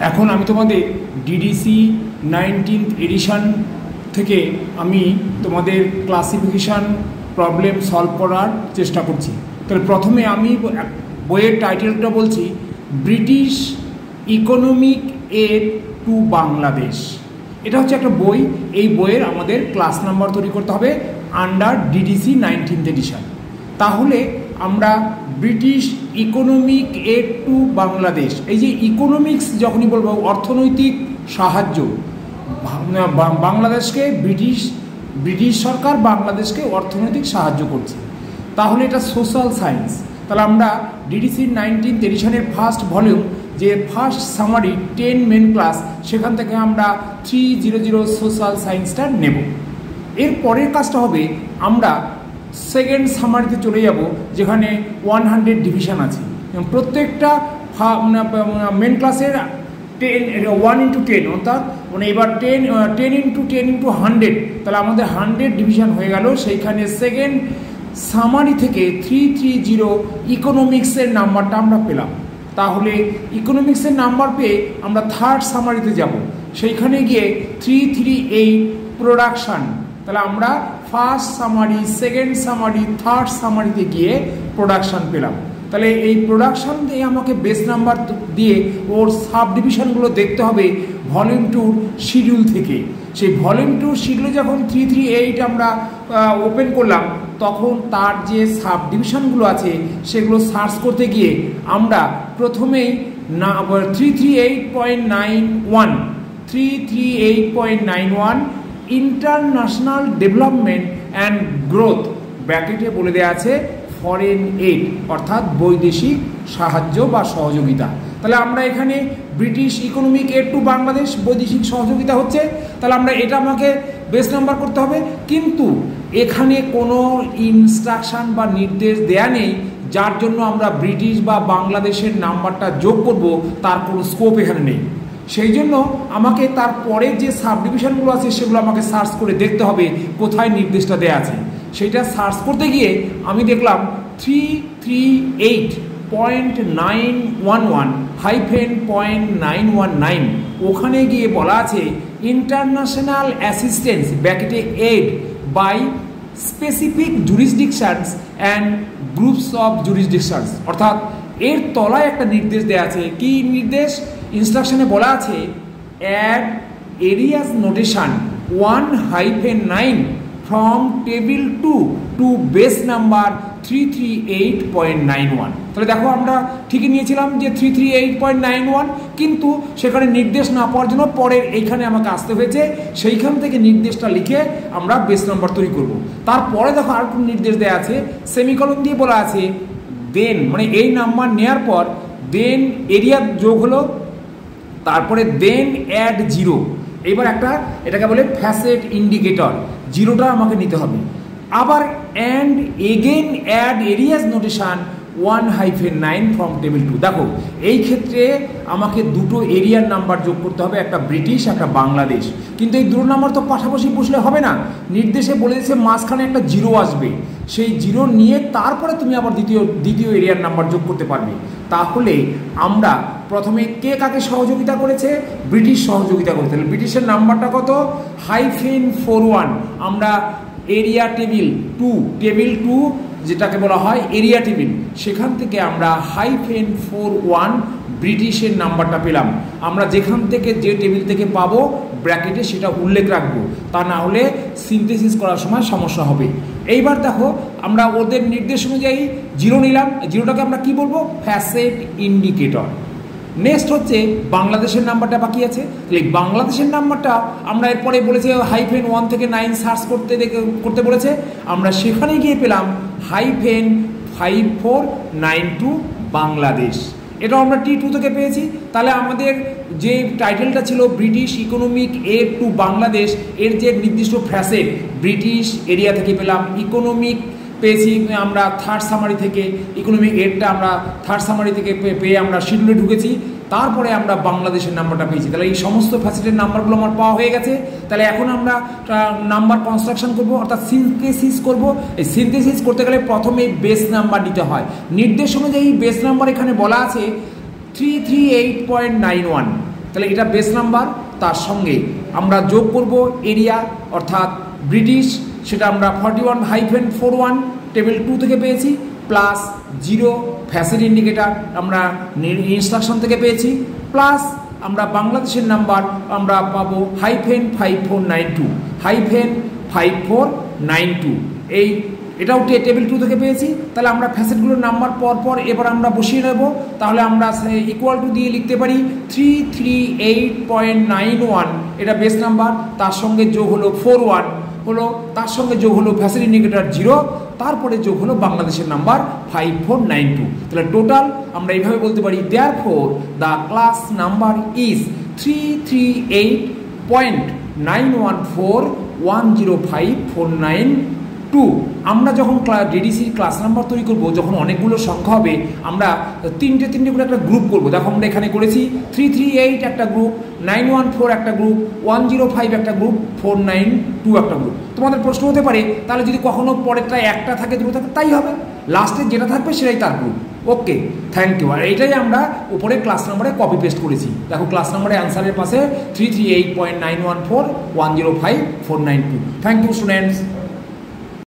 এখন আমি তোমাদের ডিডিসি 19th এডিশন থেকে আমি তোমাদের ক্লাসিফিকেশান প্রবলেম সলভ করার চেষ্টা করছি। তাহলে প্রথমে আমি বইয়ের টাইটেলটা বলছি, British economic aid to Bangladesh. এটা হচ্ছে একটা বই। এই বইয়ের আমাদের ক্লাস নাম্বার তৈরি করতে হবে আন্ডার ডিডিসি 19th এডিশন। তাহলে আমরা British economic aid to Bangladesh, এই যে ইকোনমিক্স যখনই বলবো অর্থনৈতিক সাহায্য, বাংলাদেশকে ব্রিটিশ সরকার বাংলাদেশকে অর্থনৈতিক সাহায্য করছে, তাহলে এটা সোশ্যাল সায়েন্স। তাহলে আমরা ডিডিসি 19th এডিশনের ফার্স্ট ভলিউম যে ফার্স্ট সামারি 10 মেন ক্লাস, সেখান থেকে আমরা 300 সোশ্যাল সায়েন্সটা নেব। এর পরের কাজটা হবে আমরা সেকেন্ড সামারিতে চলে যাব, যেখানে 100 ডিভিশন আছে। প্রত্যেকটা মেন ক্লাসের 1 into 10, অর্থাৎ মানে এবার 10 into 10 into 100, তাহলে আমাদের 100 ডিভিশন হয়ে গেল। সেইখানে সেকেন্ড সামারি থেকে 330 ইকোনমিক্সের নাম্বারটা আমরা পেলাম। তাহলে ইকোনমিক্সের নাম্বার পেয়ে আমরা থার্ড সামারিতে যাব, সেইখানে গিয়ে 338 প্রোডাকশান। তাহলে আমরা first summary, second summary, third সামারিতে গিয়ে প্রোডাকশান পেলাম। তাহলে এই প্রোডাকশান দিয়ে আমাকে বেস নাম্বার দিয়ে ওর সাব ডিভিশনগুলো দেখতে হবে ভলিউম 2 শিডিউল থেকে। সেই ভলিউম 2 শিডিউলে যখন 338 আমরা ওপেন করলাম, তখন তার যে সাব ডিভিশনগুলো আছে সেগুলো সার্চ করতে গিয়ে আমরা প্রথমেই 338.91 ইন্টারন্যাশনাল ডেভেলপমেন্ট অ্যান্ড গ্রোথ, ব্র্যাকেটে বলে দেওয়া আছে ফরেন এইড, অর্থাৎ বৈদেশিক সাহায্য বা সহযোগিতা। তাহলে আমরা এখানে British economic aid to Bangladesh, বৈদেশিক সহযোগিতা হচ্ছে, তাহলে আমরা এটা আমাকে বেস নাম্বার করতে হবে। কিন্তু এখানে কোনো ইনস্ট্রাকশান বা নির্দেশ দেয়া নেই যার জন্য আমরা ব্রিটিশ বা বাংলাদেশের নাম্বারটা যোগ করব, তার কোনো স্কোপ এখানে নেই। সেই জন্য আমাকে তারপরে যে সাব ডিভিশনগুলো আছে সেগুলো আমাকে সার্চ করে দেখতে হবে কোথায় নির্দেশটা দেওয়া আছে। সেইটা সার্চ করতে গিয়ে আমি দেখলাম 338.911-.919, ওখানে গিয়ে বলা আছে ইন্টারন্যাশনাল অ্যাসিস্ট্যান্স ব্র্যাকেটে aid by specific jurisdictions and groups of jurisdictions, অর্থাৎ এর তলায় একটা নির্দেশ দেওয়া আছে। কি নির্দেশ? ইনস্ট্রাকশনে বলা আছে add areas notation 1-9 from table 2 to base number 338.91। তাহলে দেখো আমরা ঠিকই নিয়েছিলাম যে 338.91, কিন্তু সেখানে নির্দেশ না পাওয়ার জন্য পরের এইখানে আমাকে আসতে হয়েছে। সেইখান থেকে নির্দেশটা লিখে আমরা বেস নাম্বার তৈরি করব। তারপরে দেখো আর কোন নির্দেশ দেওয়া আছে, সেমিকলন দিয়ে বলা আছে দেন, মানে এই নাম্বার নেওয়ার পর দেন এরিয়া যোগ হলো, তারপরে দেন অ্যাড 0। এবার একটা এটাকে বলে ফ্যাসেট ইন্ডিকেটর, 0টা আমাকে নিতে হবে। আবার and again add areas notation 1-9 from table 2। দেখো এই ক্ষেত্রে আমাকে দুটো এরিয়ার নাম্বার যোগ করতে হবে, একটা ব্রিটিশ একটা বাংলাদেশ। কিন্তু এই দুটো নাম্বার তো পাশাপাশি বসলে হবে না, নির্দেশে বলে দিয়েছে মাঝখানে একটা 0 আসবে, সেই 0 নিয়ে তারপরে তুমি আবার দ্বিতীয় এরিয়ার নাম্বার যোগ করতে পারবে। তাহলে আমরা প্রথমে কে কাকে সহযোগিতা করেছে? ব্রিটিশ সহযোগিতা করেছে। তাহলে ব্রিটিশের নাম্বারটা কত? -41। আমরা এরিয়া টেবিল 2 যেটাকে বলা হয় এরিয়া টেবিল, সেখান থেকে আমরা -41 ব্রিটিশের নাম্বারটা পেলাম। আমরা যেখান থেকে যে টেবিল থেকে পাবো ব্র্যাকেটে সেটা উল্লেখ রাখবো, তা না হলে সিনথেসিস করার সময় সমস্যা হবে। এইবার দেখো আমরা ওদের নির্দেশ অনুযায়ী 0 নিলাম, 0টাকে আমরা কি বলবো? Facet indicator. নেক্সট হচ্ছে বাংলাদেশের নাম্বারটা বাকি আছে। তাহলে বাংলাদেশের নাম্বারটা আমরা এরপরে বলেছে -1 থেকে 9 সার্চ করতে বলেছে, আমরা সেখানে গিয়ে পেলাম -5492 বাংলাদেশ। এটাও আমরা T2 থেকে পেয়েছি। তাহলে আমাদের যে টাইটেলটা ছিল British economic aid to Bangladesh, এর যে নির্দিষ্ট ফ্যাসেট ব্রিটিশ এরিয়া থেকে পেলাম, ইকোনমিক পেয়েছি আমরা থার্ড সামারি থেকে, ইকোনমিক এডটা আমরা থার্ড সামারি থেকে পেয়ে আমরা শিডিউলে ঢুকেছি, তারপরে আমরা বাংলাদেশের নাম্বারটা পেয়েছি। তাহলে এই সমস্ত ফ্যাসেটের নাম্বারগুলো আমার পাওয়া হয়ে গেছে। তাহলে এখন আমরা নাম্বার কনস্ট্রাকশন করব, অর্থাৎ সিনথেসিস করব। এই সিনথেসিস করতে গেলে প্রথমে বেস নাম্বার নিতে হয়। নির্দেশ অনুযায়ী বেস নাম্বার এখানে বলা আছে 338.91। তাহলে এটা বেস নাম্বার, তার সঙ্গে আমরা যোগ করব এরিয়া অর্থাৎ ব্রিটিশ, সেটা আমরা 41-41 টেবিল 2 থেকে পেয়েছি, প্লাস 0 ফ্যাসিড ইন্ডিকেটার আমরা ইনস্ট্রাকশন থেকে পেয়েছি, প্লাস আমরা বাংলাদেশের নাম্বার আমরা পাবো -5492 এটাও টেবিল 2 থেকে পেয়েছি। তাহলে আমরা ফ্যাসেটগুলোর নাম্বার পর এবার আমরা বসিয়ে নেব। তাহলে আমরা ইকুয়াল টু দিয়ে লিখতে পারি 338.91, এটা বেস নাম্বার, তার সঙ্গে যোগ হলো 41 হলো, তার সঙ্গে যোগ হলো ফ্যাসিড ইন্ডিকেটার 0, তারপরে যোগ হলো বাংলাদেশের নাম্বার 5492। তাহলে টোটাল আমরা এইভাবে বলতে পারি therefore the class number is 338.914105492। আমরা যখন ডিডিসির ক্লাস নাম্বার তৈরি করব, যখন অনেকগুলো সংখ্যা হবে, আমরা তিনটে করে একটা গ্রুপ করব। দেখো আমরা এখানে করেছি 338 একটা গ্রুপ, 914 একটা গ্রুপ, 105 একটা গ্রুপ, 492 একটা গ্রুপ। তোমাদের প্রশ্ন হতে পারে তাহলে যদি কখনো পরেরটা একটা থাকে, দুটো থাকে, তাই হবে, লাস্টে যেটা থাকবে সেটাই তার গ্রুপ। Okay, thank you. আর এইটাই আমরা উপরে ক্লাস নাম্বারে কপি পেস্ট করেছি। দেখো ক্লাস নাম্বারের অ্যান্সারের পাশে 338.914105492। Thank you students.